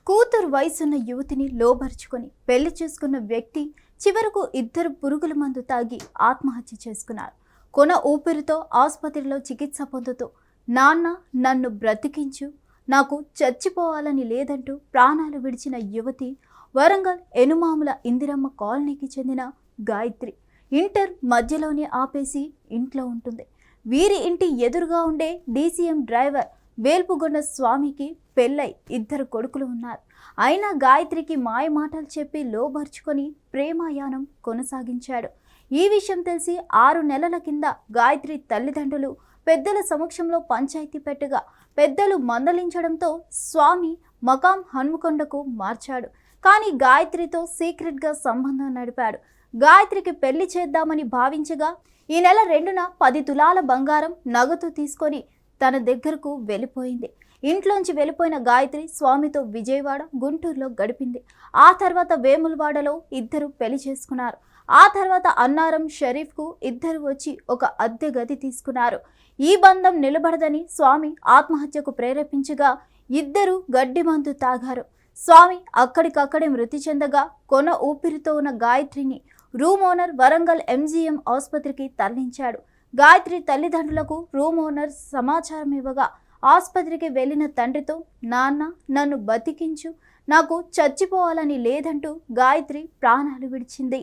కూతురు వయసున్న యువతిని లోబరుచుకొని పెళ్లి చేసుకున్న వ్యక్తి చివరకు ఇద్దరు పురుగుల మందు తాగి ఆత్మహత్య చేసుకున్నారు. కొన ఊపిరితో ఆసుపత్రిలో చికిత్స పొందుతూ నాన్న నన్ను బ్రతికించు, నాకు చచ్చిపోవాలని లేదంటూ ప్రాణాలు విడిచిన యువతి వరంగల్ ఎనుమాముల ఇందిరమ్మ కాలనీకి చెందిన గాయత్రి. ఇంటర్ మధ్యలోనే ఆపేసి ఇంట్లో ఉంటుంది. వీరి ఇంటి ఎదురుగా ఉండే డీసీఎం డ్రైవర్ వేల్పుగొండ స్వామికి పెళ్ళై ఇద్దరు కొడుకులు ఉన్నారు. అయినా గాయత్రికి మాయ మాటలు చెప్పి లోబర్చుకొని ప్రేమాయాణం కొనసాగించాడు. ఈ విషయం తెలిసి 6 నెలల కింద గాయత్రి తల్లిదండ్రులు పెద్దల సమక్షంలో పంచాయతీ పెట్టగా పెద్దలు మందలించడంతో స్వామి మకాం హన్మకొండకు మార్చాడు. కానీ గాయత్రితో సీక్రెట్గా సంబంధం నడిపాడు. గాయత్రికి పెళ్లి చేద్దామని భావించగా ఈ నెల 2న 10 తులాల బంగారం నగదు తీసుకొని తన దగ్గరకు వెళ్ళిపోయింది. ఇంట్లోంచి వెళ్ళిపోయిన గాయత్రి స్వామితో విజయవాడ, గుంటూరులో గడిపింది. ఆ తర్వాత వేములవాడలో ఇద్దరు పెళ్లి చేసుకున్నారు. ఆ తర్వాత అన్నారం షరీఫ్కు ఇద్దరు వచ్చి ఒక అద్దె గది తీసుకున్నారు. ఈ బంధం నిలబడదని స్వామి ఆత్మహత్యకు ప్రేరేపించగా ఇద్దరు గడ్డి మందు తాగారు. స్వామి అక్కడికక్కడే మృతి చెందగా కొన ఊపిరితో ఉన్న గాయత్రిని రూమ్ ఓనర్ వరంగల్ ఎంజీఎం ఆసుపత్రికి తరలించాడు. గాయత్రి తల్లిదండ్రులకు రూమ్ ఓనర్ సమాచారం ఇవ్వగా ఆసుపత్రికి వెళ్లిన తండ్రితో నాన్న నన్ను బతికించు, నాకు చచ్చిపోవాలని లేదంటూ గాయత్రి ప్రాణాలు విడిచింది.